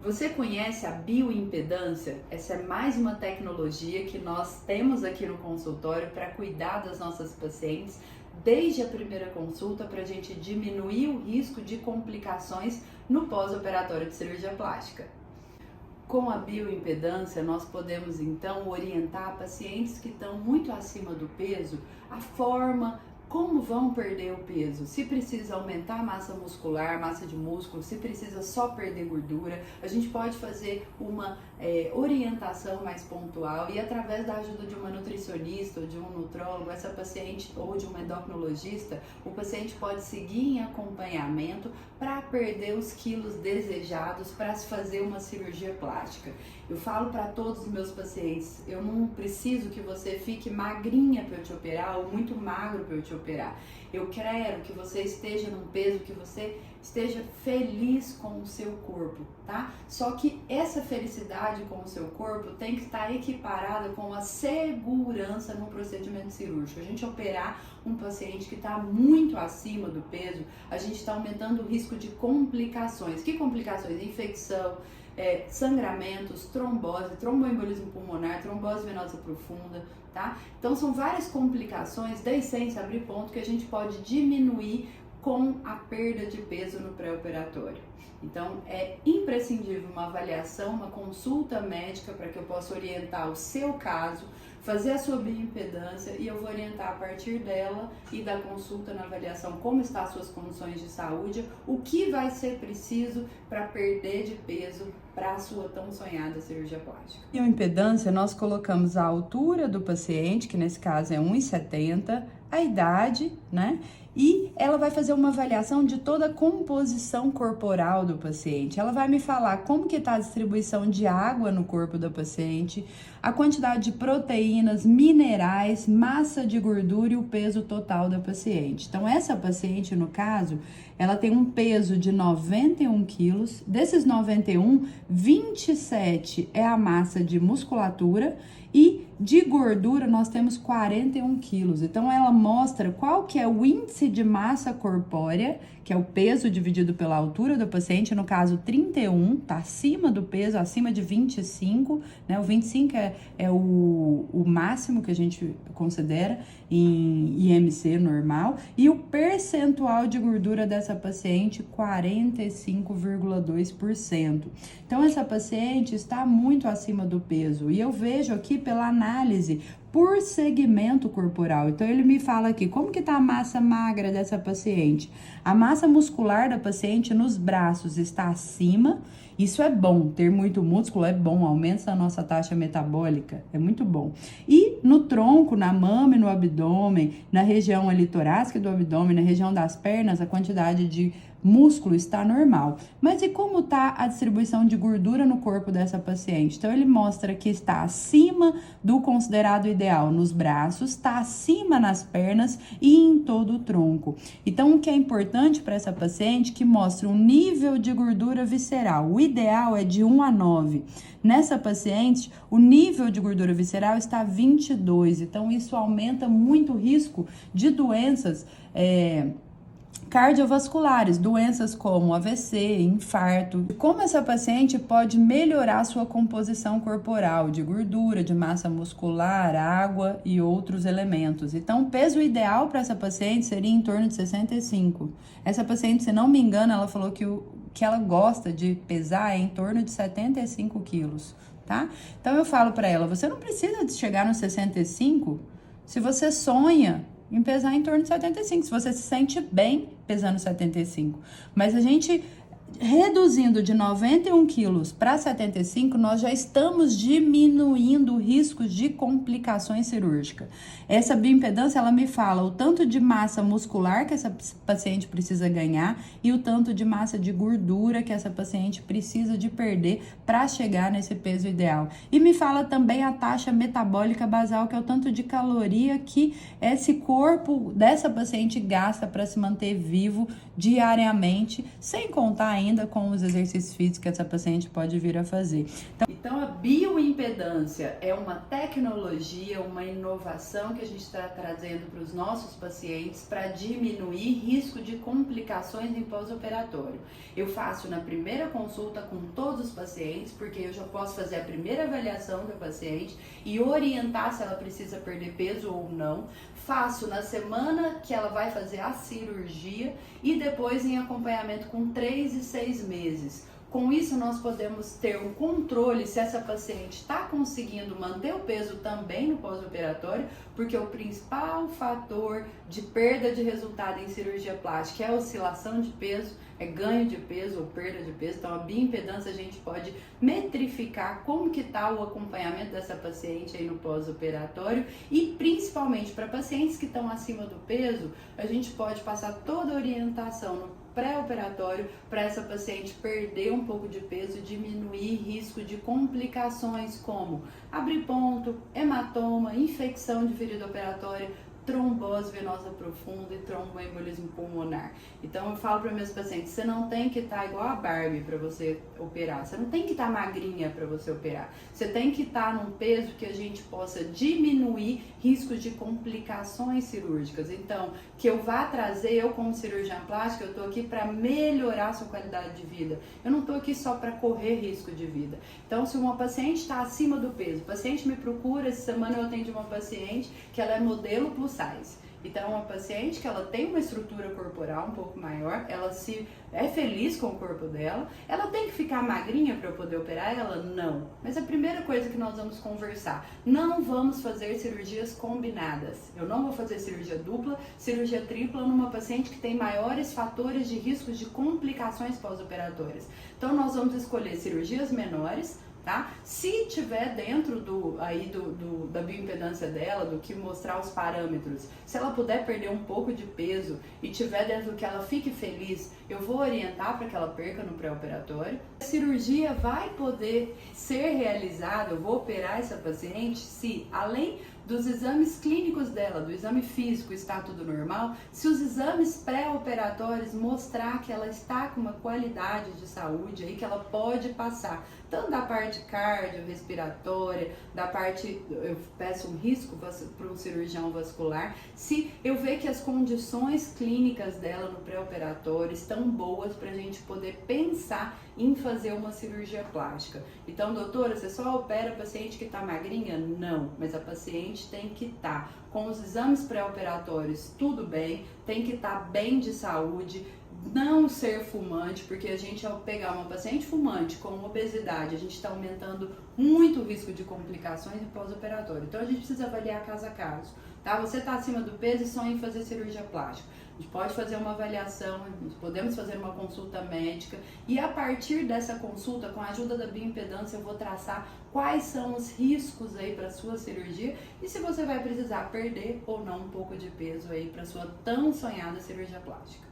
Você conhece a bioimpedância? Essa é mais uma tecnologia que nós temos aqui no consultório para cuidar das nossas pacientes desde a primeira consulta para a gente diminuir o risco de complicações no pós-operatório de cirurgia plástica. Com a bioimpedância, nós podemos então orientar pacientes que estão muito acima do peso a forma como vão perder o peso, se precisa aumentar a massa muscular, massa de músculo, se precisa só perder gordura. A gente pode fazer uma orientação mais pontual e através da ajuda de uma nutricionista ou de um nutrólogo, essa paciente ou de um endocrinologista, o paciente pode seguir em acompanhamento para perder os quilos desejados para se fazer uma cirurgia plástica. Eu falo para todos os meus pacientes, eu não preciso que você fique magrinha para eu te operar ou muito magro para eu te operar. Eu quero que você esteja num peso, que você esteja feliz com o seu corpo, tá? Só que essa felicidade com o seu corpo tem que estar equiparada com a segurança no procedimento cirúrgico. A gente operar um paciente que está muito acima do peso, a gente está aumentando o risco de complicações. Que complicações? Infecção, sangramentos, trombose, tromboembolismo pulmonar, trombose venosa profunda, tá? Então são várias complicações da essência abrir ponto que a gente pode diminuir com a perda de peso no pré-operatório. Então é imprescindível uma avaliação, uma consulta médica para que eu possa orientar o seu caso, fazer a sua bioimpedância e eu vou orientar a partir dela e da consulta na avaliação como estão as suas condições de saúde, o que vai ser preciso para perder de peso para a sua tão sonhada cirurgia plástica. Bioimpedância, nós colocamos a altura do paciente, que nesse caso é 1,70, a idade, né? E ela vai fazer uma avaliação de toda a composição corporal do paciente. Ela vai me falar como que está a distribuição de água no corpo do paciente, a quantidade de proteínas, minerais, massa de gordura e o peso total da paciente. Então, essa paciente, no caso, ela tem um peso de 91 quilos. Desses 91, 27 é a massa de musculatura e de gordura nós temos 41 quilos. Então ela mostra qual que é o índice de massa corpórea, que é o peso dividido pela altura do paciente, no caso 31, tá acima do peso, acima de 25, né? O 25 é o máximo que a gente considera em IMC normal, e o percentual de gordura dessa paciente, 45,2%. Então essa paciente está muito acima do peso, e eu vejo aqui pela análise por segmento corporal. Então ele me fala aqui como que tá a massa magra dessa paciente. A massa muscular da paciente nos braços está acima. Isso é bom, ter muito músculo é bom, aumenta a nossa taxa metabólica, é muito bom. E no tronco, na mama e no abdômen, na região ali torácica do abdômen, na região das pernas, a quantidade de músculo está normal. Mas e como está a distribuição de gordura no corpo dessa paciente? Então ele mostra que está acima do considerado ideal nos braços, está acima nas pernas e em todo o tronco. Então o que é importante para essa paciente que mostra um nível de gordura visceral. O ideal é de 1 a 9. Nessa paciente, o nível de gordura visceral está 22. Então isso aumenta muito o risco de doenças cardiovasculares, doenças como AVC, infarto. Como essa paciente pode melhorar sua composição corporal de gordura, de massa muscular, água e outros elementos. Então, o peso ideal para essa paciente seria em torno de 65. Essa paciente, se não me engano, ela falou que o que ela gosta de pesar é em torno de 75 quilos, tá? Então, eu falo para ela, você não precisa de chegar nos 65 se você sonha em pesar em torno de 75, se você se sente bem pesando 75. Mas a gente, reduzindo de 91 quilos para 75, nós já estamos diminuindo o risco de complicações cirúrgicas. Essa bioimpedância, ela me fala o tanto de massa muscular que essa paciente precisa ganhar e o tanto de massa de gordura que essa paciente precisa de perder para chegar nesse peso ideal. E me fala também a taxa metabólica basal, que é o tanto de caloria que esse corpo dessa paciente gasta para se manter vivo diariamente, sem contar ainda com os exercícios físicos que essa paciente pode vir a fazer. Então a bioimpedância é uma tecnologia, uma inovação que a gente está trazendo para os nossos pacientes para diminuir risco de complicações em pós-operatório. Eu faço na primeira consulta com todos os pacientes, porque eu já posso fazer a primeira avaliação do paciente e orientar se ela precisa perder peso ou não. Faço na semana que ela vai fazer a cirurgia e depois em acompanhamento com 3 e 6 meses. Com isso, nós podemos ter um controle se essa paciente está conseguindo manter o peso também no pós-operatório, porque o principal fator de perda de resultado em cirurgia plástica é a oscilação de peso, é ganho de peso ou perda de peso. Então, a bioimpedância a gente pode metrificar como que está o acompanhamento dessa paciente aí no pós-operatório e principalmente para pacientes que estão acima do peso, a gente pode passar toda a orientação no pré-operatório para essa paciente perder um pouco de peso e diminuir risco de complicações como abrir ponto, hematoma, infecção de ferida operatória, trombose venosa profunda e tromboembolismo pulmonar. Então eu falo para meus pacientes, você não tem que estar igual a Barbie para você operar, você não tem que estar magrinha para você operar, você tem que estar num peso que a gente possa diminuir riscos de complicações cirúrgicas. Então, que eu vá trazer, eu como cirurgiã plástica, eu tô aqui para melhorar a sua qualidade de vida, eu não tô aqui só para correr risco de vida. Então, se uma paciente está acima do peso, o paciente me procura, essa semana eu atendi uma paciente que ela é modelo plus size. Então, uma paciente que ela tem uma estrutura corporal um pouco maior, ela é feliz com o corpo dela, ela tem que ficar magrinha para eu poder operar ela? Não. Mas a primeira coisa que nós vamos conversar, não vamos fazer cirurgias combinadas. Eu não vou fazer cirurgia dupla, cirurgia tripla numa paciente que tem maiores fatores de risco de complicações pós-operatórias. Então, nós vamos escolher cirurgias menores, tá? Se tiver dentro da bioimpedância dela, do que mostrar os parâmetros, se ela puder perder um pouco de peso e tiver dentro do que ela fique feliz, eu vou orientar para que ela perca no pré-operatório. A cirurgia vai poder ser realizada, eu vou operar essa paciente se, além dos exames clínicos dela, do exame físico, está tudo normal, se os exames pré-operatórios mostrar que ela está com uma qualidade de saúde aí que ela pode passar, tanto da parte cardiorrespiratória, da parte, eu peço um risco para um cirurgião vascular, se eu ver que as condições clínicas dela no pré-operatório estão boas para a gente poder pensar em fazer uma cirurgia plástica. Então, doutora, você só opera paciente que está magrinha? Não, mas a paciente tem que estar com os exames pré-operatórios tudo bem, tem que estar bem de saúde, não ser fumante, porque a gente, ao pegar uma paciente fumante com obesidade, a gente está aumentando muito o risco de complicações em pós-operatório. Então a gente precisa avaliar caso a caso, tá? Você está acima do peso e sonha em fazer cirurgia plástica. A gente pode fazer uma avaliação, podemos fazer uma consulta médica e a partir dessa consulta, com a ajuda da bioimpedância, eu vou traçar quais são os riscos aí para sua cirurgia e se você vai precisar perder ou não um pouco de peso aí para sua tão sonhada cirurgia plástica.